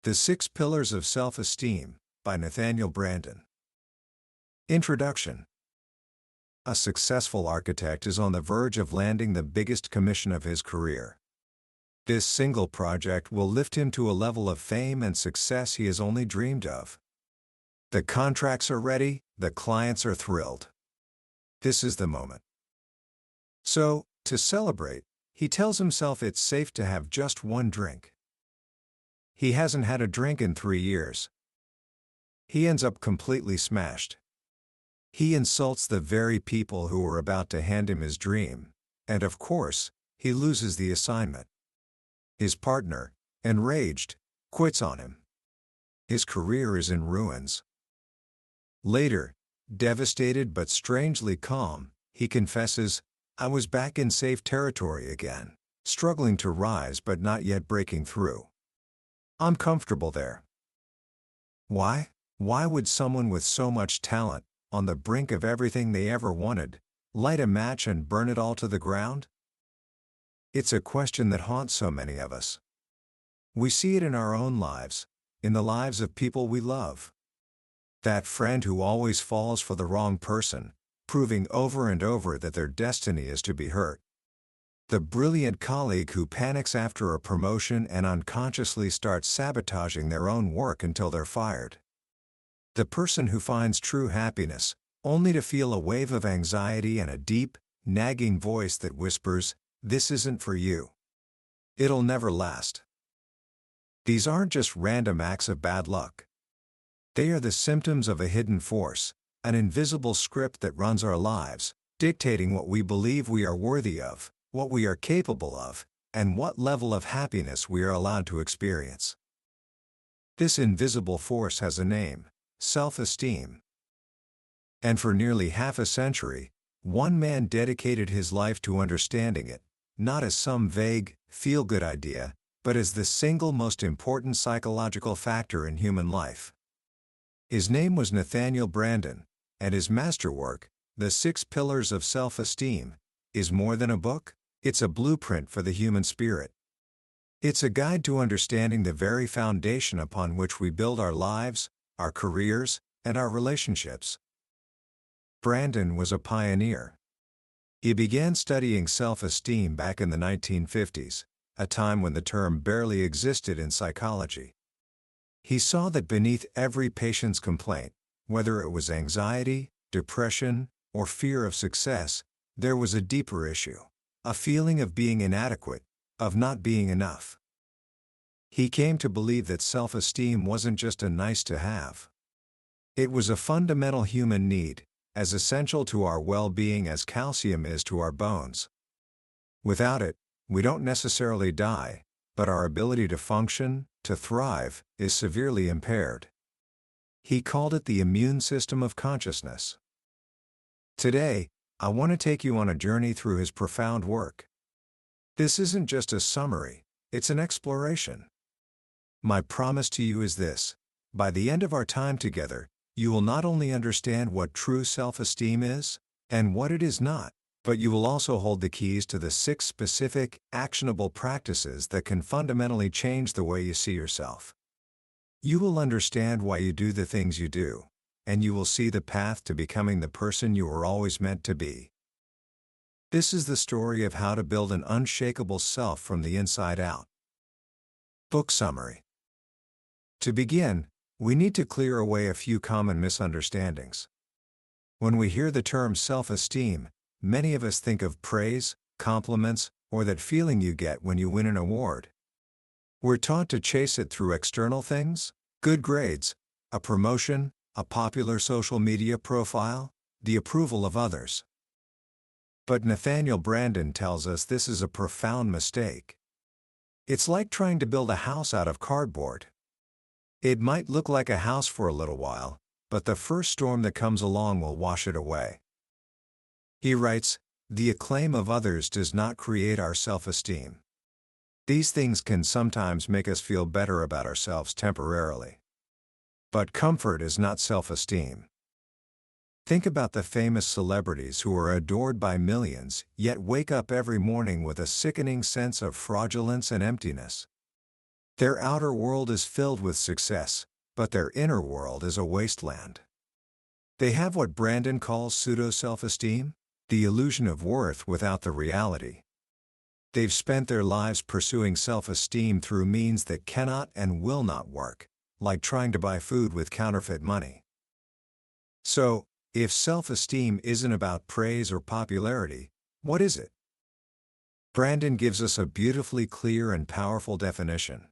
The Six Pillars of Self-Esteem by Nathaniel Branden. Introduction. A successful architect is on the verge of landing the biggest commission of his career. This single project will lift him to a level of fame and success he has only dreamed of. The contracts are ready, the clients are thrilled. This is the moment. So, to celebrate, he tells himself it's safe to have just one drink. He hasn't had a drink in 3 years. He ends up completely smashed. He insults the very people who were about to hand him his dream, and of course, he loses the assignment. His partner, enraged, quits on him. His career is in ruins. Later, devastated but strangely calm, he confesses, "I was back in safe territory again, struggling to rise but not yet breaking through. I'm comfortable there." Why? Why would someone with so much talent, on the brink of everything they ever wanted, light a match and burn it all to the ground? It's a question that haunts so many of us. We see it in our own lives, in the lives of people we love. That friend who always falls for the wrong person, proving over and over that their destiny is to be hurt. The brilliant colleague who panics after a promotion and unconsciously starts sabotaging their own work until they're fired. The person who finds true happiness, only to feel a wave of anxiety and a deep, nagging voice that whispers, "This isn't for you. It'll never last." These aren't just random acts of bad luck. They are the symptoms of a hidden force, an invisible script that runs our lives, dictating what we believe we are worthy of, what we are capable of, and what level of happiness we are allowed to experience. This invisible force has a name: self-esteem. And for nearly half a century, one man dedicated his life to understanding it, not as some vague, feel-good idea, but as the single most important psychological factor in human life. His name was Nathaniel Branden, and his masterwork, The Six Pillars of Self-Esteem, is more than a book. It's a blueprint for the human spirit. It's a guide to understanding the very foundation upon which we build our lives, our careers, and our relationships. Branden was a pioneer. He began studying self-esteem back in the 1950s, a time when the term barely existed in psychology. He saw that beneath every patient's complaint, whether it was anxiety, depression, or fear of success, there was a deeper issue. A feeling of being inadequate, of not being enough. He came to believe that self-esteem wasn't just a nice-to-have. It was a fundamental human need, as essential to our well-being as calcium is to our bones. Without it, we don't necessarily die, but our ability to function, to thrive, is severely impaired. He called it the immune system of consciousness. Today, I want to take you on a journey through his profound work. This isn't just a summary, it's an exploration. My promise to you is this: by the end of our time together, you will not only understand what true self-esteem is, and what it is not, but you will also hold the keys to the 6 specific, actionable practices that can fundamentally change the way you see yourself. You will understand why you do the things you do, and you will see the path to becoming the person you were always meant to be. This is the story of how to build an unshakable self from the inside out. Book summary. To begin, we need to clear away a few common misunderstandings. When we hear the term self-esteem, many of us think of praise, compliments, or that feeling you get when you win an award. We're taught to chase it through external things: good grades, a promotion, a popular social media profile, the approval of others. But Nathaniel Branden tells us this is a profound mistake. It's like trying to build a house out of cardboard. It might look like a house for a little while, but the first storm that comes along will wash it away. He writes, "The acclaim of others does not create our self-esteem. These things can sometimes make us feel better about ourselves temporarily. But comfort is not self-esteem." Think about the famous celebrities who are adored by millions, yet wake up every morning with a sickening sense of fraudulence and emptiness. Their outer world is filled with success, but their inner world is a wasteland. They have what Branden calls pseudo-self-esteem, the illusion of worth without the reality. They've spent their lives pursuing self-esteem through means that cannot and will not work, like trying to buy food with counterfeit money. So, if self-esteem isn't about praise or popularity, what is it? Branden gives us a beautifully clear and powerful definition.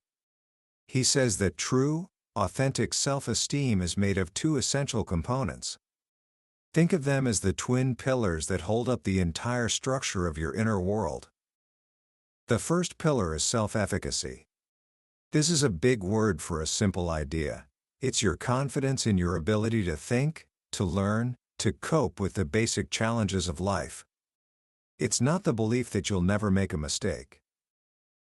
He says that true, authentic self-esteem is made of two essential components. Think of them as the twin pillars that hold up the entire structure of your inner world. The first pillar is self-efficacy. This is a big word for a simple idea. It's your confidence in your ability to think, to learn, to cope with the basic challenges of life. It's not the belief that you'll never make a mistake.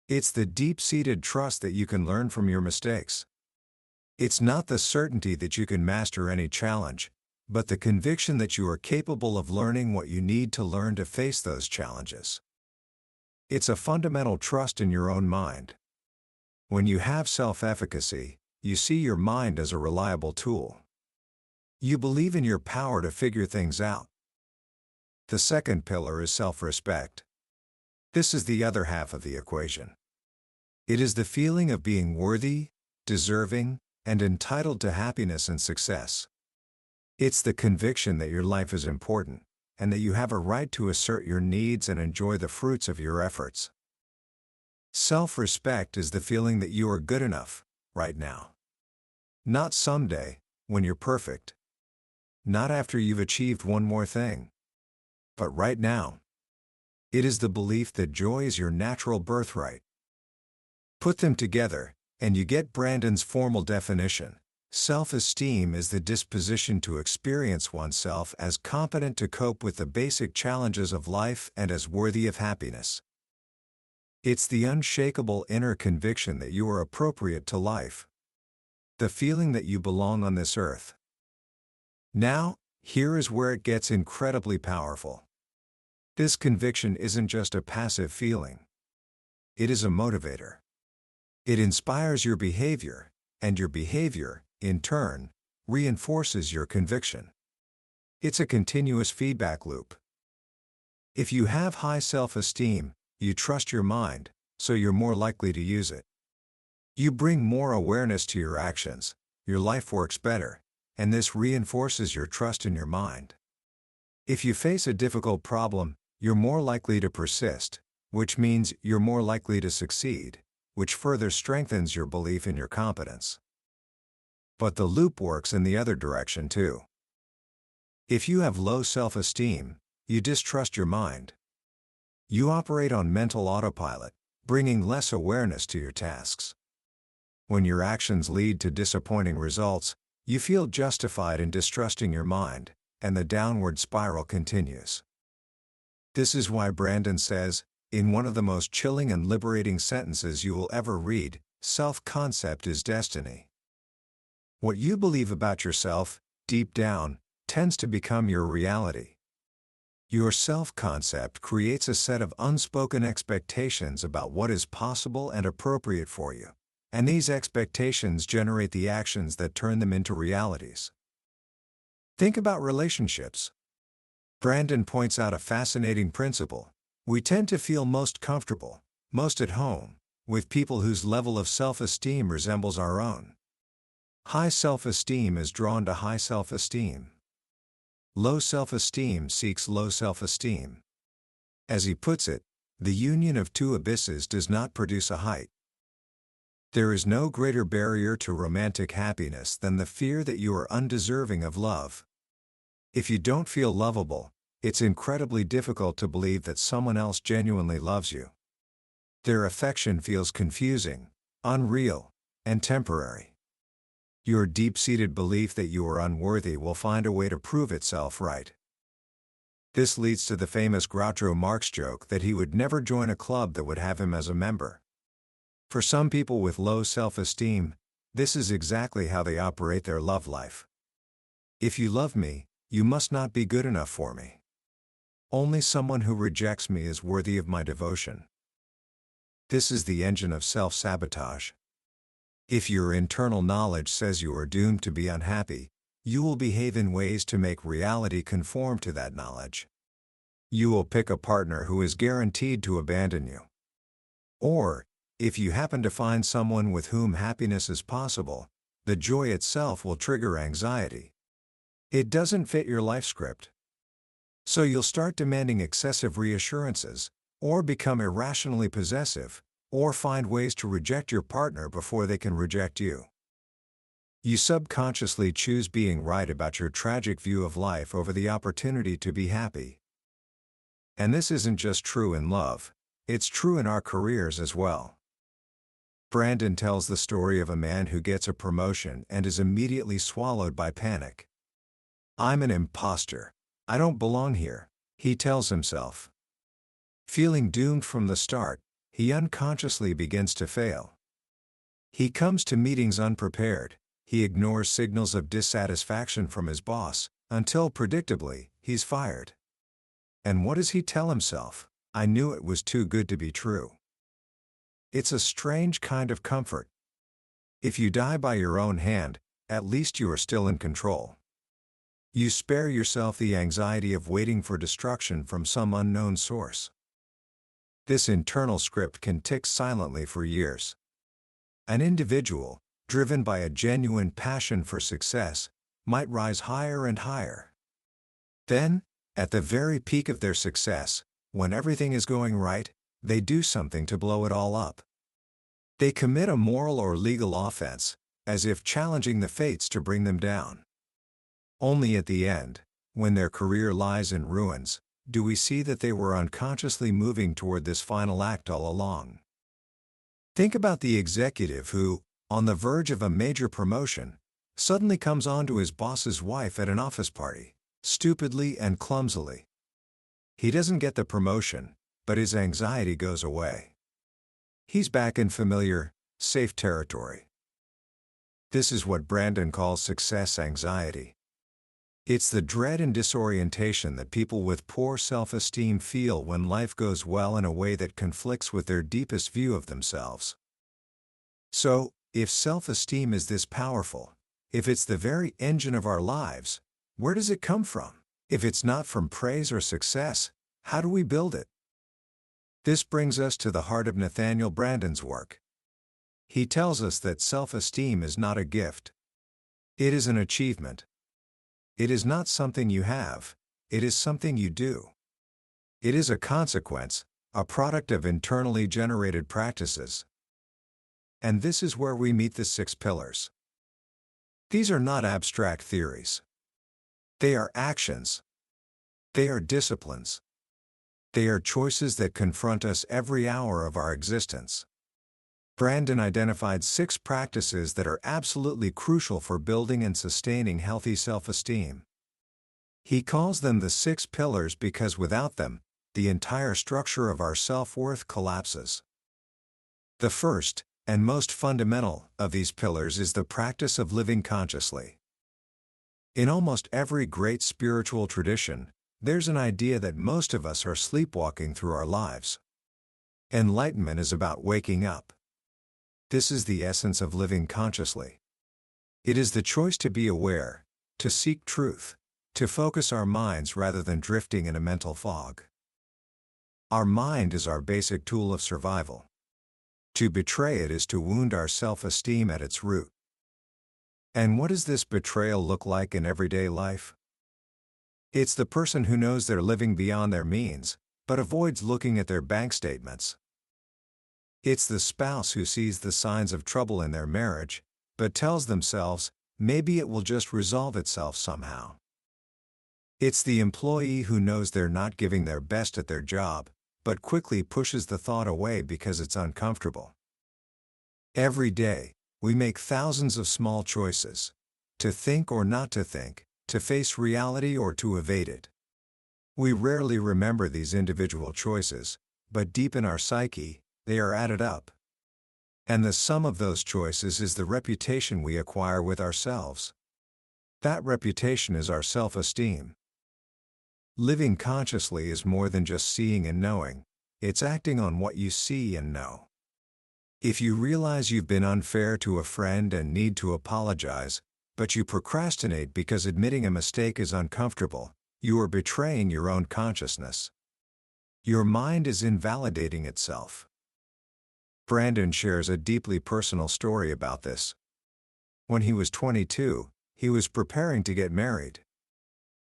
It's the deep-seated trust that you can learn from your mistakes. It's not the certainty that you can master any challenge, but the conviction that you are capable of learning what you need to learn to face those challenges. It's a fundamental trust in your own mind. When you have self-efficacy, you see your mind as a reliable tool. You believe in your power to figure things out. The second pillar is self-respect. This is the other half of the equation. It is the feeling of being worthy, deserving, and entitled to happiness and success. It's the conviction that your life is important, and that you have a right to assert your needs and enjoy the fruits of your efforts. Self-respect is the feeling that you are good enough, right now. Not someday, when you're perfect. Not after you've achieved one more thing. But right now. It is the belief that joy is your natural birthright. Put them together, and you get Branden's formal definition. Self-esteem is the disposition to experience oneself as competent to cope with the basic challenges of life and as worthy of happiness. It's the unshakable inner conviction that you are appropriate to life. The feeling that you belong on this earth. Now, here is where it gets incredibly powerful. This conviction isn't just a passive feeling. It is a motivator. It inspires your behavior, and your behavior, in turn, reinforces your conviction. It's a continuous feedback loop. If you have high self-esteem, you trust your mind, so you're more likely to use it. You bring more awareness to your actions, your life works better, and this reinforces your trust in your mind. If you face a difficult problem, you're more likely to persist, which means you're more likely to succeed, which further strengthens your belief in your competence. But the loop works in the other direction too. If you have low self-esteem, you distrust your mind. You operate on mental autopilot, bringing less awareness to your tasks. When your actions lead to disappointing results, you feel justified in distrusting your mind, and the downward spiral continues. This is why Branden says, in one of the most chilling and liberating sentences you will ever read, self-concept is destiny. What you believe about yourself, deep down, tends to become your reality. Your self-concept creates a set of unspoken expectations about what is possible and appropriate for you, and these expectations generate the actions that turn them into realities. Think about relationships. Branden points out a fascinating principle. We tend to feel most comfortable, most at home, with people whose level of self-esteem resembles our own. High self-esteem is drawn to high self-esteem. Low self-esteem seeks low self-esteem. As he puts it, the union of two abysses does not produce a height. There is no greater barrier to romantic happiness than the fear that you are undeserving of love. If you don't feel lovable, it's incredibly difficult to believe that someone else genuinely loves you. Their affection feels confusing, unreal, and temporary. Your deep-seated belief that you are unworthy will find a way to prove itself right. This leads to the famous Groucho Marx joke that he would never join a club that would have him as a member. For some people with low self-esteem, this is exactly how they operate their love life. If you love me, you must not be good enough for me. Only someone who rejects me is worthy of my devotion. This is the engine of self-sabotage. If your internal knowledge says you are doomed to be unhappy, you will behave in ways to make reality conform to that knowledge. You will pick a partner who is guaranteed to abandon you. Or, if you happen to find someone with whom happiness is possible, the joy itself will trigger anxiety. It doesn't fit your life script. So you'll start demanding excessive reassurances, or become irrationally possessive, or find ways to reject your partner before they can reject you. You subconsciously choose being right about your tragic view of life over the opportunity to be happy. And this isn't just true in love, it's true in our careers as well. Branden tells the story of a man who gets a promotion and is immediately swallowed by panic. "I'm an imposter. I don't belong here," he tells himself. Feeling doomed from the start, he unconsciously begins to fail. He comes to meetings unprepared, he ignores signals of dissatisfaction from his boss, until predictably, he's fired. And what does he tell himself? "I knew it was too good to be true." It's a strange kind of comfort. If you die by your own hand, at least you are still in control. You spare yourself the anxiety of waiting for destruction from some unknown source. This internal script can tick silently for years. An individual, driven by a genuine passion for success, might rise higher and higher. Then, at the very peak of their success, when everything is going right, they do something to blow it all up. They commit a moral or legal offense, as if challenging the fates to bring them down. Only at the end, when their career lies in ruins, do we see that they were unconsciously moving toward this final act all along. Think about the executive who, on the verge of a major promotion, suddenly comes on to his boss's wife at an office party, stupidly and clumsily. He doesn't get the promotion, but his anxiety goes away. He's back in familiar, safe territory. This is what Branden calls success anxiety. It's the dread and disorientation that people with poor self-esteem feel when life goes well in a way that conflicts with their deepest view of themselves. So, if self-esteem is this powerful, if it's the very engine of our lives, where does it come from? If it's not from praise or success, how do we build it? This brings us to the heart of Nathaniel Branden's work. He tells us that self-esteem is not a gift. It is an achievement. It is not something you have, it is something you do. It is a consequence, a product of internally generated practices. And this is where we meet the 6 pillars. These are not abstract theories. They are actions. They are disciplines. They are choices that confront us every hour of our existence. Branden identified 6 practices that are absolutely crucial for building and sustaining healthy self-esteem. He calls them the 6 pillars because without them, the entire structure of our self-worth collapses. The first, and most fundamental, of these pillars is the practice of living consciously. In almost every great spiritual tradition, there's an idea that most of us are sleepwalking through our lives. Enlightenment is about waking up. This is the essence of living consciously. It is the choice to be aware, to seek truth, to focus our minds rather than drifting in a mental fog. Our mind is our basic tool of survival. To betray it is to wound our self-esteem at its root. And what does this betrayal look like in everyday life? It's the person who knows they're living beyond their means, but avoids looking at their bank statements. It's the spouse who sees the signs of trouble in their marriage, but tells themselves, maybe it will just resolve itself somehow. It's the employee who knows they're not giving their best at their job, but quickly pushes the thought away because it's uncomfortable. Every day, we make thousands of small choices: to think or not to think, to face reality or to evade it. We rarely remember these individual choices, but deep in our psyche, they are added up. And the sum of those choices is the reputation we acquire with ourselves. That reputation is our self-esteem. Living consciously is more than just seeing and knowing, it's acting on what you see and know. If you realize you've been unfair to a friend and need to apologize, but you procrastinate because admitting a mistake is uncomfortable, you are betraying your own consciousness. Your mind is invalidating itself. Branden shares a deeply personal story about this. When he was 22, he was preparing to get married.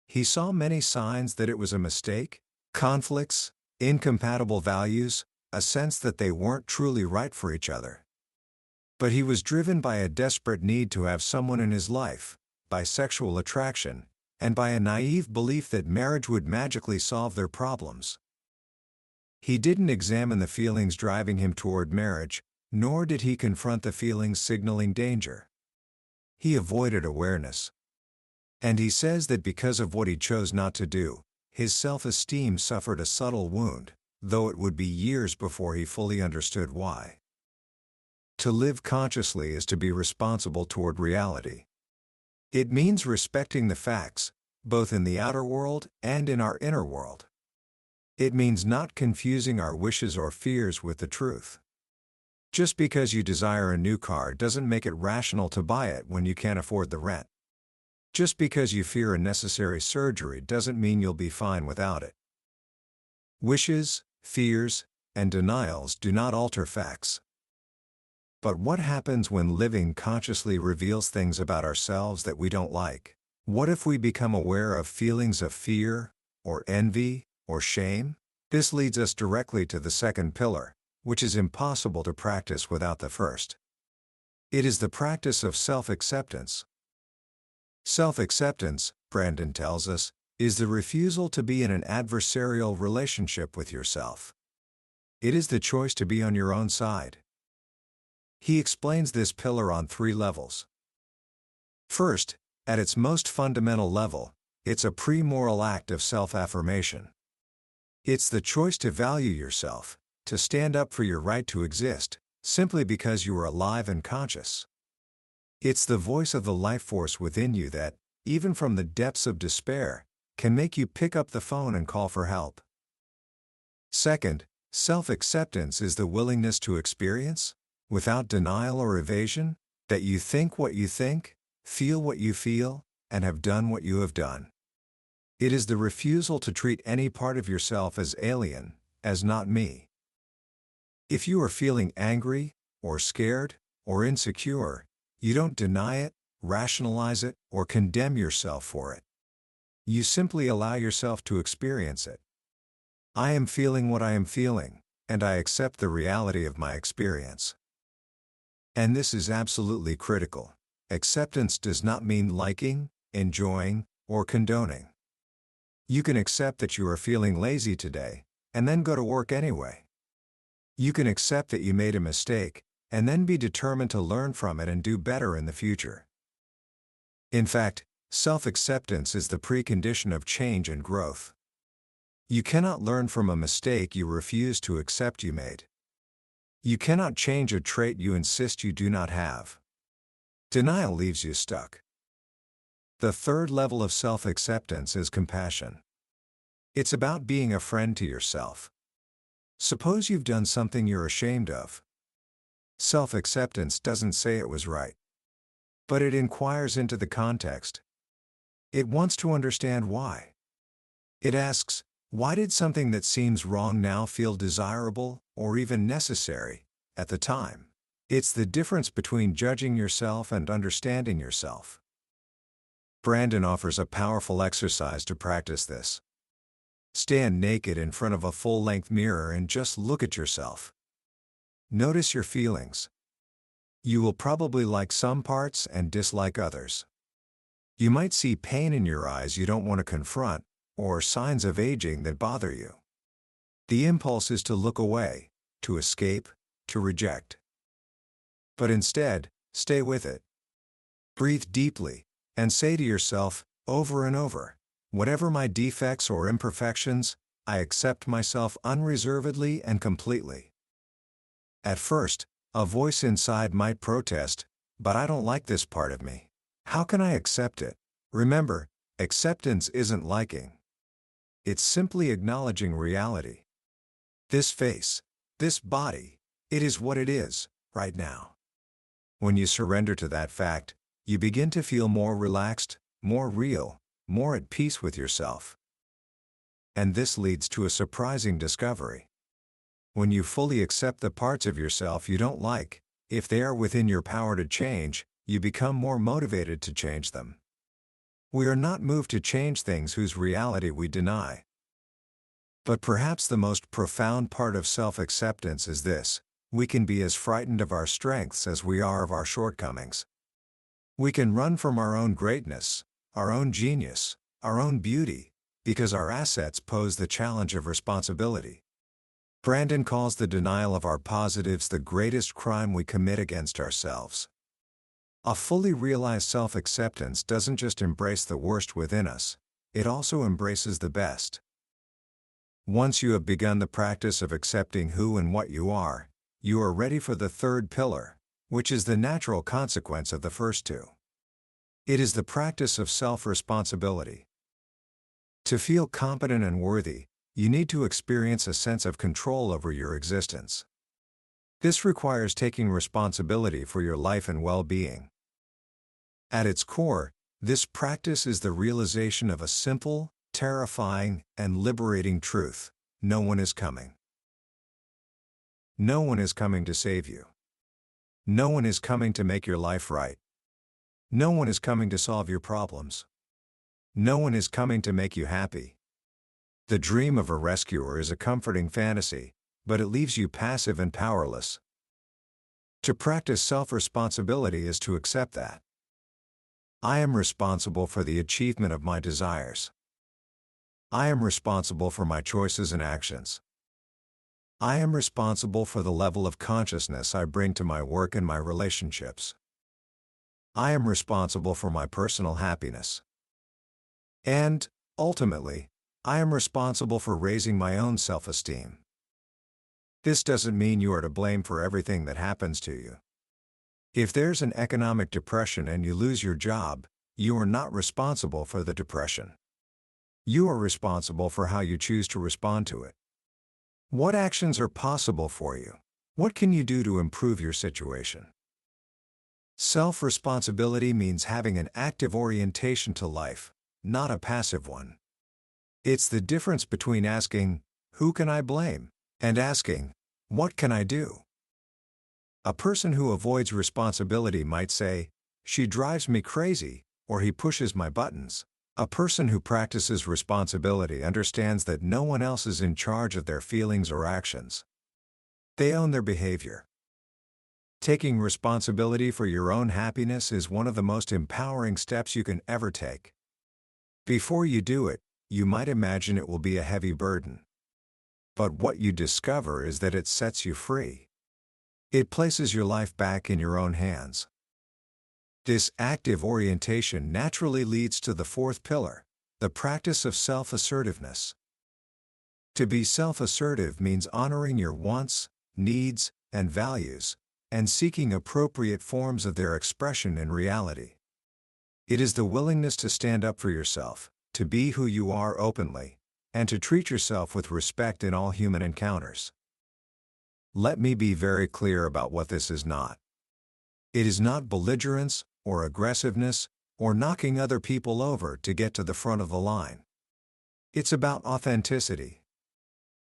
He saw many signs that it was a mistake, conflicts, incompatible values, a sense that they weren't truly right for each other. But he was driven by a desperate need to have someone in his life, by sexual attraction, and by a naive belief that marriage would magically solve their problems. He didn't examine the feelings driving him toward marriage, nor did he confront the feelings signaling danger. He avoided awareness. And he says that because of what he chose not to do, his self-esteem suffered a subtle wound, though it would be years before he fully understood why. To live consciously is to be responsible toward reality. It means respecting the facts, both in the outer world and in our inner world. It means not confusing our wishes or fears with the truth. Just because you desire a new car doesn't make it rational to buy it when you can't afford the rent. Just because you fear a necessary surgery doesn't mean you'll be fine without it. Wishes, fears, and denials do not alter facts. But what happens when living consciously reveals things about ourselves that we don't like? What if we become aware of feelings of fear, or envy, or shame? This leads us directly to the second pillar, which is impossible to practice without the first. It is the practice of self-acceptance. Self-acceptance, Branden tells us, is the refusal to be in an adversarial relationship with yourself. It is the choice to be on your own side. He explains this pillar on 3 levels. First, at its most fundamental level, it's a pre-moral act of self-affirmation. It's the choice to value yourself, to stand up for your right to exist, simply because you are alive and conscious. It's the voice of the life force within you that, even from the depths of despair, can make you pick up the phone and call for help. Second, self-acceptance is the willingness to experience, without denial or evasion, that you think what you think, feel what you feel, and have done what you have done. It is the refusal to treat any part of yourself as alien, as not me. If you are feeling angry, or scared, or insecure, you don't deny it, rationalize it, or condemn yourself for it. You simply allow yourself to experience it. I am feeling what I am feeling, and I accept the reality of my experience. And this is absolutely critical. Acceptance does not mean liking, enjoying, or condoning. You can accept that you are feeling lazy today, and then go to work anyway. You can accept that you made a mistake, and then be determined to learn from it and do better in the future. In fact, self-acceptance is the precondition of change and growth. You cannot learn from a mistake you refuse to accept you made. You cannot change a trait you insist you do not have. Denial leaves you stuck. The third level of self-acceptance is compassion. It's about being a friend to yourself. Suppose you've done something you're ashamed of. Self-acceptance doesn't say it was right. But it inquires into the context. It wants to understand why. It asks, why did something that seems wrong now feel desirable, or even necessary, at the time? It's the difference between judging yourself and understanding yourself. Branden offers a powerful exercise to practice this. Stand naked in front of a full-length mirror and just look at yourself. Notice your feelings. You will probably like some parts and dislike others. You might see pain in your eyes you don't want to confront, or signs of aging that bother you. The impulse is to look away, to escape, to reject. But instead, stay with it. Breathe deeply, and say to yourself, over and over, whatever my defects or imperfections, I accept myself unreservedly and completely. At first, a voice inside might protest, but I don't like this part of me. How can I accept it? Remember, acceptance isn't liking. It's simply acknowledging reality. This face, this body, it is what it is, right now. When you surrender to that fact, you begin to feel more relaxed, more real, more at peace with yourself. And this leads to a surprising discovery. When you fully accept the parts of yourself you don't like, if they are within your power to change, you become more motivated to change them. We are not moved to change things whose reality we deny. But perhaps the most profound part of self-acceptance is this: we can be as frightened of our strengths as we are of our shortcomings. We can run from our own greatness, our own genius, our own beauty, because our assets pose the challenge of responsibility. Branden calls the denial of our positives the greatest crime we commit against ourselves. A fully realized self-acceptance doesn't just embrace the worst within us, it also embraces the best. Once you have begun the practice of accepting who and what you are ready for the third pillar, which is the natural consequence of the first two. It is the practice of self-responsibility. To feel competent and worthy, you need to experience a sense of control over your existence. This requires taking responsibility for your life and well-being. At its core, this practice is the realization of a simple, terrifying, and liberating truth: no one is coming. No one is coming to save you. No one is coming to make your life right. No one is coming to solve your problems. No one is coming to make you happy. The dream of a rescuer is a comforting fantasy, but it leaves you passive and powerless. To practice self-responsibility is to accept that. I am responsible for the achievement of my desires. I am responsible for my choices and actions. I am responsible for the level of consciousness I bring to my work and my relationships. I am responsible for my personal happiness. And, ultimately, I am responsible for raising my own self-esteem. This doesn't mean you are to blame for everything that happens to you. If there's an economic depression and you lose your job, you are not responsible for the depression. You are responsible for how you choose to respond to it. What actions are possible for you? What can you do to improve your situation? Self-responsibility means having an active orientation to life, not a passive one. It's the difference between asking, "Who can I blame?" and asking, "What can I do?" A person who avoids responsibility might say, "She drives me crazy," or "He pushes my buttons." A person who practices responsibility understands that no one else is in charge of their feelings or actions. They own their behavior. Taking responsibility for your own happiness is one of the most empowering steps you can ever take. Before you do it, you might imagine it will be a heavy burden. But what you discover is that it sets you free. It places your life back in your own hands. This active orientation naturally leads to the fourth pillar, the practice of self-assertiveness. To be self-assertive means honoring your wants, needs, and values, and seeking appropriate forms of their expression in reality. It is the willingness to stand up for yourself, to be who you are openly, and to treat yourself with respect in all human encounters. Let me be very clear about what this is not. It is not belligerence, or aggressiveness, or knocking other people over to get to the front of the line. It's about authenticity.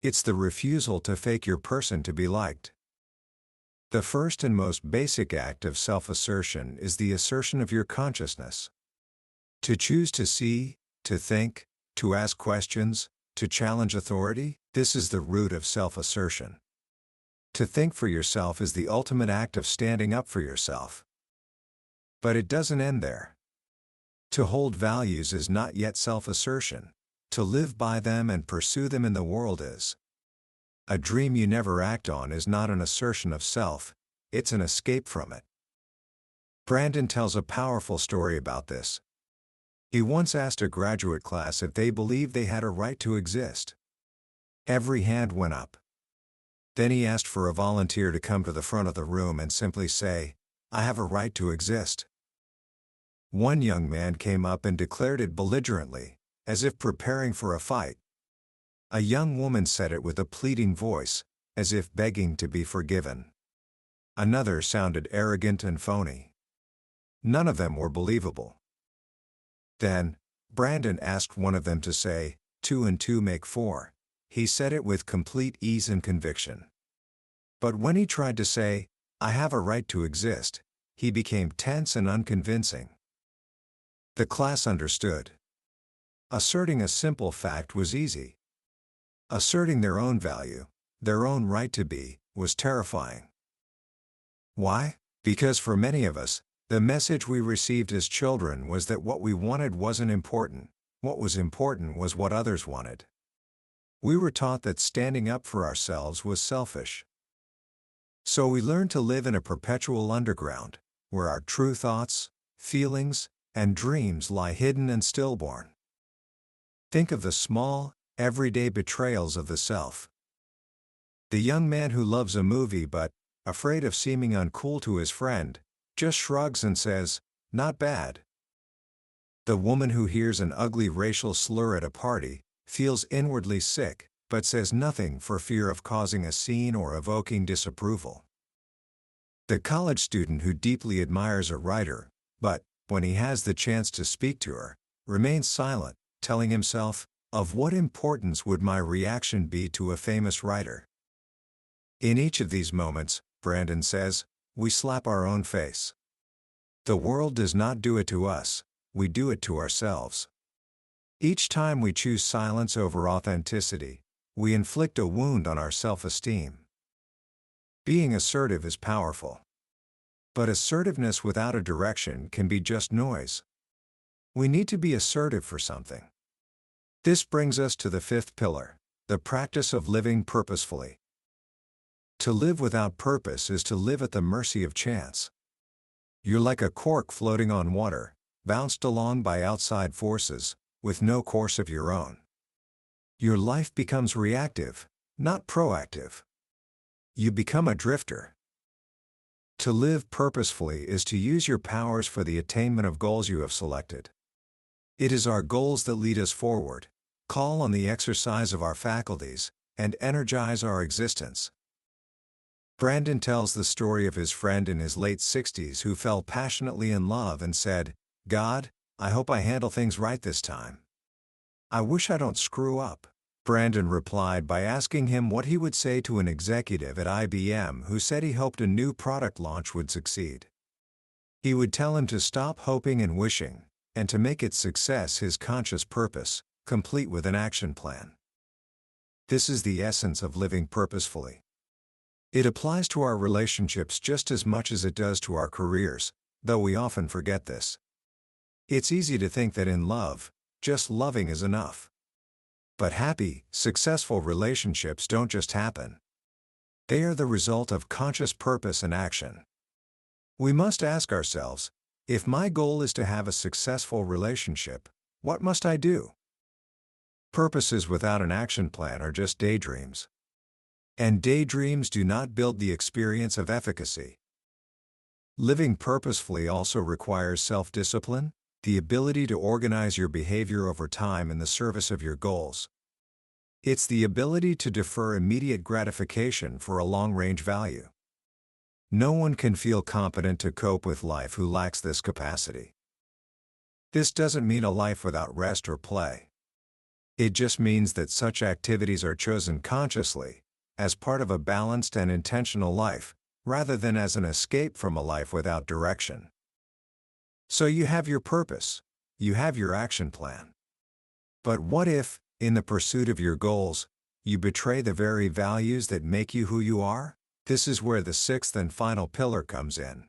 It's the refusal to fake your person to be liked. The first and most basic act of self-assertion is the assertion of your consciousness. To choose to see, to think, to ask questions, to challenge authority, this is the root of self-assertion. To think for yourself is the ultimate act of standing up for yourself. But it doesn't end there. To hold values is not yet self-assertion. To live by them and pursue them in the world is. A dream you never act on is not an assertion of self, it's an escape from it. Branden tells a powerful story about this. He once asked a graduate class if they believed they had a right to exist. Every hand went up. Then he asked for a volunteer to come to the front of the room and simply say, "I have a right to exist." One young man came up and declared it belligerently, as if preparing for a fight. A young woman said it with a pleading voice, as if begging to be forgiven. Another sounded arrogant and phony. None of them were believable. Then, Branden asked one of them to say, 2 and 2 make 4. He said it with complete ease and conviction. But when he tried to say, I have a right to exist, he became tense and unconvincing. The class understood. Asserting a simple fact was easy. Asserting their own value, their own right to be, was terrifying. Why? Because for many of us, the message we received as children was that what we wanted wasn't important. What was important was what others wanted. We were taught that standing up for ourselves was selfish. So we learned to live in a perpetual underground, where our true thoughts, feelings, and dreams lie hidden and stillborn. Think of the small, everyday betrayals of the self. The young man who loves a movie but, afraid of seeming uncool to his friend, just shrugs and says, "Not bad." The woman who hears an ugly racial slur at a party, feels inwardly sick, but says nothing for fear of causing a scene or evoking disapproval. The college student who deeply admires a writer, but, when he has the chance to speak to her, remains silent, telling himself, of what importance would my reaction be to a famous writer? In each of these moments, Branden says, we slap our own face. The world does not do it to us, we do it to ourselves. Each time we choose silence over authenticity, we inflict a wound on our self-esteem. Being assertive is powerful. But assertiveness without a direction can be just noise. We need to be assertive for something. This brings us to the fifth pillar, the practice of living purposefully. To live without purpose is to live at the mercy of chance. You're like a cork floating on water, bounced along by outside forces, with no course of your own. Your life becomes reactive, not proactive. You become a drifter. To live purposefully is to use your powers for the attainment of goals you have selected. It is our goals that lead us forward, call on the exercise of our faculties, and energize our existence. Branden tells the story of his friend in his late 60s who fell passionately in love and said, "God, I hope I handle things right this time. I wish I don't screw up." Branden replied by asking him what he would say to an executive at IBM who said he hoped a new product launch would succeed. He would tell him to stop hoping and wishing, and to make its success his conscious purpose, complete with an action plan. This is the essence of living purposefully. It applies to our relationships just as much as it does to our careers, though we often forget this. It's easy to think that in love, just loving is enough. But happy, successful relationships don't just happen. They are the result of conscious purpose and action. We must ask ourselves, if my goal is to have a successful relationship, what must I do? Purposes without an action plan are just daydreams. And daydreams do not build the experience of efficacy. Living purposefully also requires self-discipline, the ability to organize your behavior over time in the service of your goals. It's the ability to defer immediate gratification for a long-range value. No one can feel competent to cope with life who lacks this capacity. This doesn't mean a life without rest or play. It just means that such activities are chosen consciously, as part of a balanced and intentional life, rather than as an escape from a life without direction. So you have your purpose, you have your action plan. But what if, in the pursuit of your goals, you betray the very values that make you who you are? This is where the sixth and final pillar comes in.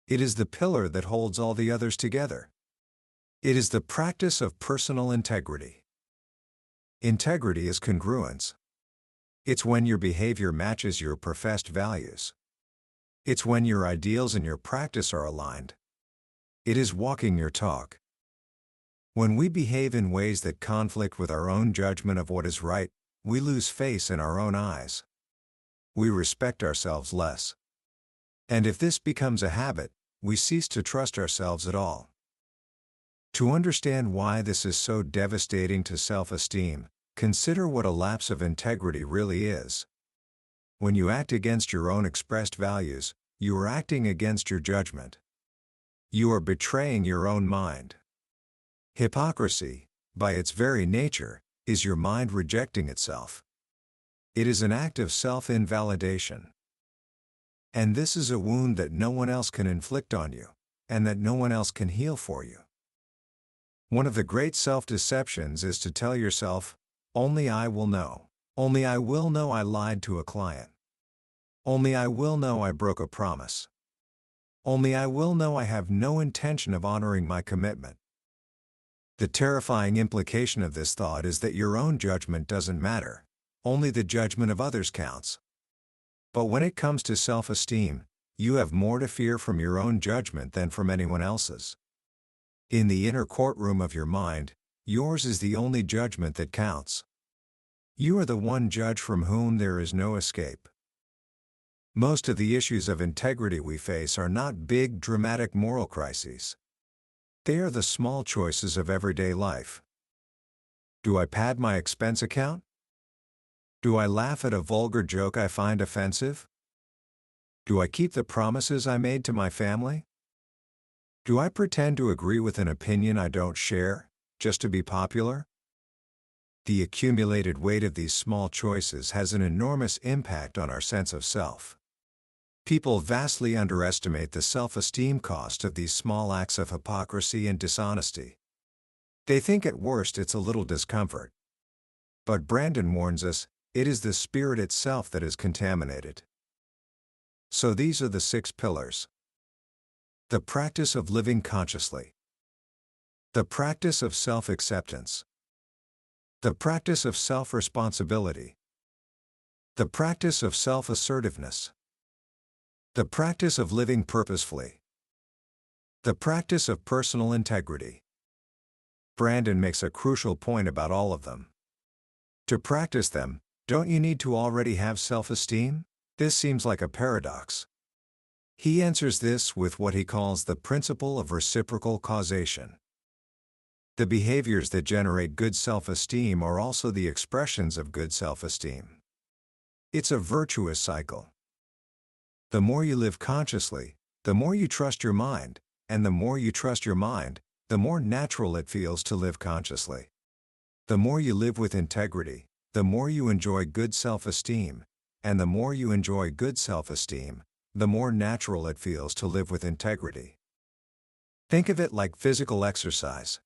It is the pillar that holds all the others together. It is the practice of personal integrity. Integrity is congruence. It's when your behavior matches your professed values. It's when your ideals and your practice are aligned. It is walking your talk. When we behave in ways that conflict with our own judgment of what is right, we lose face in our own eyes. We respect ourselves less. And if this becomes a habit, we cease to trust ourselves at all. To understand why this is so devastating to self-esteem, consider what a lapse of integrity really is. When you act against your own expressed values, you are acting against your judgment. You are betraying your own mind. Hypocrisy, by its very nature, is your mind rejecting itself. It is an act of self-invalidation. And this is a wound that no one else can inflict on you, and that no one else can heal for you. One of the great self-deceptions is to tell yourself, only I will know. Only I will know I lied to a client. Only I will know I broke a promise. Only I will know I have no intention of honoring my commitment. The terrifying implication of this thought is that your own judgment doesn't matter. Only the judgment of others counts. But when it comes to self-esteem, you have more to fear from your own judgment than from anyone else's. In the inner courtroom of your mind, yours is the only judgment that counts. You are the one judge from whom there is no escape. Most of the issues of integrity we face are not big, dramatic moral crises. They are the small choices of everyday life. Do I pad my expense account? Do I laugh at a vulgar joke I find offensive? Do I keep the promises I made to my family? Do I pretend to agree with an opinion I don't share, just to be popular? The accumulated weight of these small choices has an enormous impact on our sense of self. People vastly underestimate the self-esteem cost of these small acts of hypocrisy and dishonesty. They think at worst it's a little discomfort. But Branden warns us, it is the spirit itself that is contaminated. So these are the 6 pillars. The practice of living consciously. The practice of self-acceptance. The practice of self-responsibility. The practice of self-assertiveness. The practice of living purposefully. The practice of personal integrity. Branden makes a crucial point about all of them. To practice them, don't you need to already have self-esteem? This seems like a paradox. He answers this with what he calls the principle of reciprocal causation. The behaviors that generate good self-esteem are also the expressions of good self-esteem. It's a virtuous cycle. The more you live consciously, the more you trust your mind, and the more you trust your mind, the more natural it feels to live consciously. The more you live with integrity, the more you enjoy good self-esteem, and the more you enjoy good self-esteem, the more natural it feels to live with integrity. Think of it like physical exercise.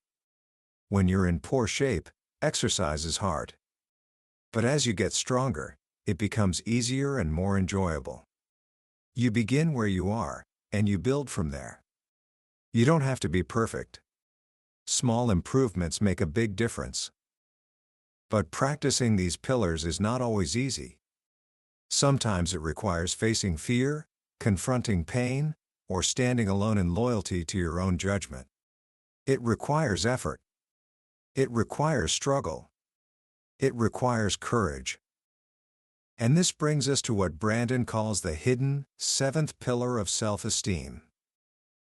When you're in poor shape, exercise is hard. But as you get stronger, it becomes easier and more enjoyable. You begin where you are, and you build from there. You don't have to be perfect. Small improvements make a big difference. But practicing these pillars is not always easy. Sometimes it requires facing fear, confronting pain, or standing alone in loyalty to your own judgment. It requires effort. It requires struggle. It requires courage. And this brings us to what Branden calls the hidden, 7th pillar of self-esteem.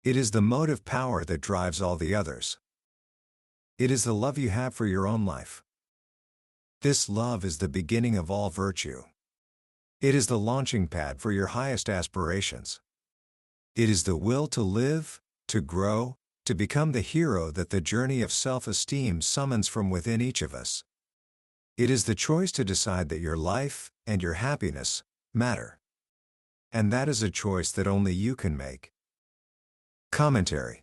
It is the motive power that drives all the others. It is the love you have for your own life. This love is the beginning of all virtue. It is the launching pad for your highest aspirations. It is the will to live, to grow, to become the hero that the journey of self-esteem summons from within each of us. It is the choice to decide that your life and your happiness matter. And that is a choice that only you can make. Commentary.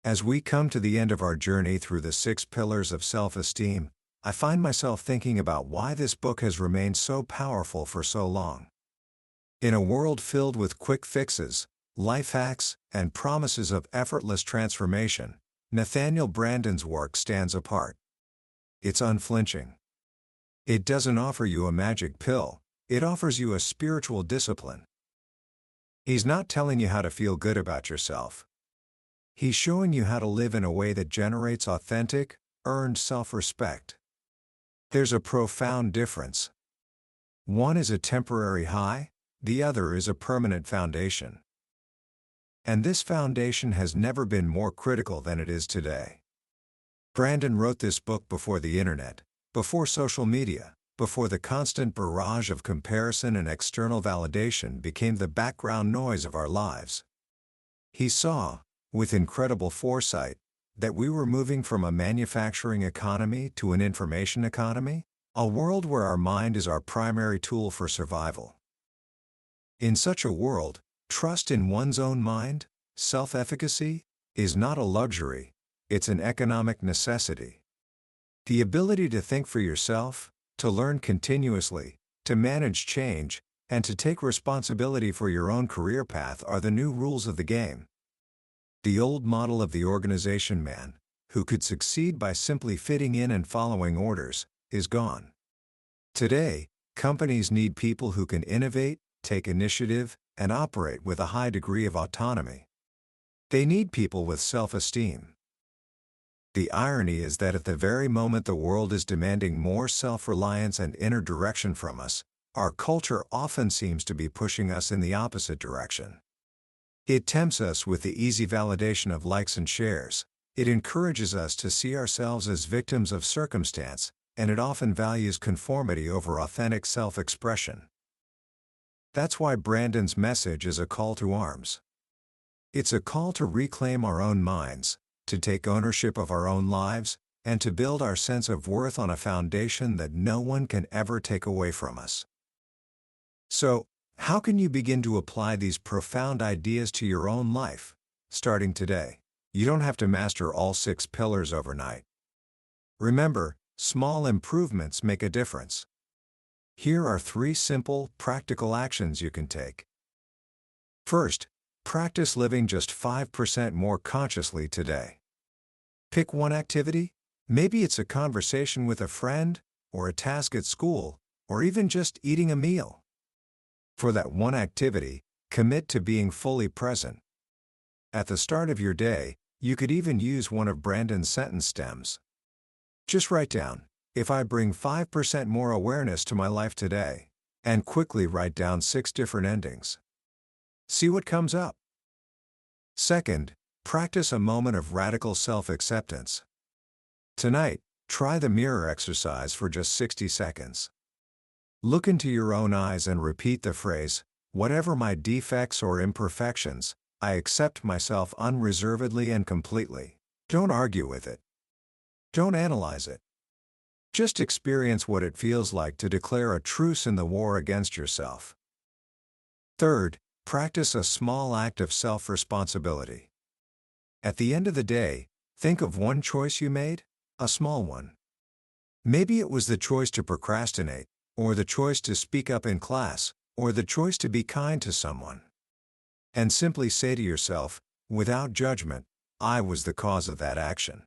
As we come to the end of our journey through the 6 pillars of self-esteem, I find myself thinking about why this book has remained so powerful for so long. In a world filled with quick fixes, life hacks, and promises of effortless transformation, Nathaniel Branden's work stands apart. It's unflinching. It doesn't offer you a magic pill, it offers you a spiritual discipline. He's not telling you how to feel good about yourself. He's showing you how to live in a way that generates authentic, earned self-respect. There's a profound difference. One is a temporary high, the other is a permanent foundation. And this foundation has never been more critical than it is today. Branden wrote this book before the internet, before social media, before the constant barrage of comparison and external validation became the background noise of our lives. He saw, with incredible foresight, that we were moving from a manufacturing economy to an information economy, a world where our mind is our primary tool for survival. In such a world, trust in one's own mind, self-efficacy, is not a luxury, it's an economic necessity. The ability to think for yourself, to learn continuously, to manage change, and to take responsibility for your own career path are the new rules of the game. The old model of the organization man, who could succeed by simply fitting in and following orders, is gone. Today, companies need people who can innovate, take initiative, and operate with a high degree of autonomy. They need people with self-esteem. The irony is that at the very moment the world is demanding more self-reliance and inner direction from us, our culture often seems to be pushing us in the opposite direction. It tempts us with the easy validation of likes and shares, it encourages us to see ourselves as victims of circumstance, and it often values conformity over authentic self-expression. That's why Branden's message is a call to arms. It's a call to reclaim our own minds, to take ownership of our own lives, and to build our sense of worth on a foundation that no one can ever take away from us. So, how can you begin to apply these profound ideas to your own life, starting today? You don't have to master all 6 pillars overnight. Remember, small improvements make a difference. Here are 3 simple, practical actions you can take. First, practice living just 5% more consciously today. Pick one activity. Maybe it's a conversation with a friend, or a task at school, or even just eating a meal. For that one activity, commit to being fully present. At the start of your day, you could even use one of Branden's sentence stems. Just write down, "If I bring 5% more awareness to my life today," and quickly write down 6 different endings. See what comes up. Second, practice a moment of radical self-acceptance. Tonight, try the mirror exercise for just 60 seconds. Look into your own eyes and repeat the phrase, "Whatever my defects or imperfections, I accept myself unreservedly and completely." Don't argue with it. Don't analyze it. Just experience what it feels like to declare a truce in the war against yourself. Third, practice a small act of self-responsibility. At the end of the day, think of one choice you made, a small one. Maybe it was the choice to procrastinate, or the choice to speak up in class, or the choice to be kind to someone. And simply say to yourself, without judgment, "I was the cause of that action.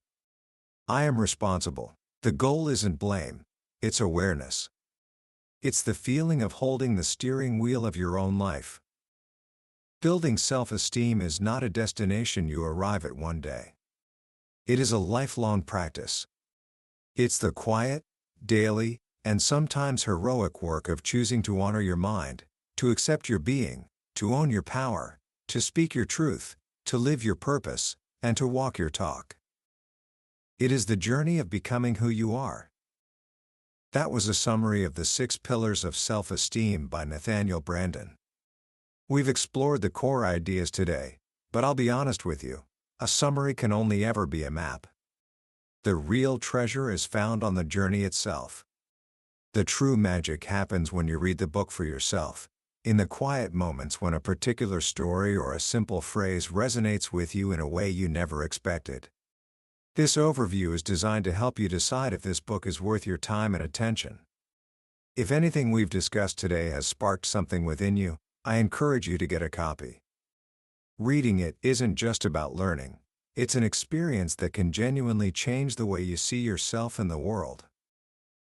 I am responsible." The goal isn't blame, it's awareness. It's the feeling of holding the steering wheel of your own life. Building self-esteem is not a destination you arrive at one day. It is a lifelong practice. It's the quiet, daily, and sometimes heroic work of choosing to honor your mind, to accept your being, to own your power, to speak your truth, to live your purpose, and to walk your talk. It is the journey of becoming who you are. That was a summary of the 6 Pillars of Self-Esteem by Nathaniel Branden. We've explored the core ideas today, but I'll be honest with you, a summary can only ever be a map. The real treasure is found on the journey itself. The true magic happens when you read the book for yourself, in the quiet moments when a particular story or a simple phrase resonates with you in a way you never expected. This overview is designed to help you decide if this book is worth your time and attention. If anything we've discussed today has sparked something within you, I encourage you to get a copy. Reading it isn't just about learning, it's an experience that can genuinely change the way you see yourself and the world.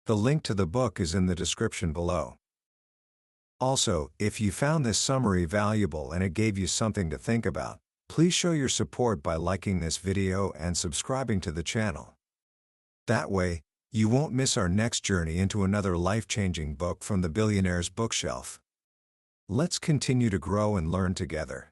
The link to the book is in the description below. Also, if you found this summary valuable and it gave you something to think about, please show your support by liking this video and subscribing to the channel. That way, you won't miss our next journey into another life-changing book from the billionaire's bookshelf. Let's continue to grow and learn together.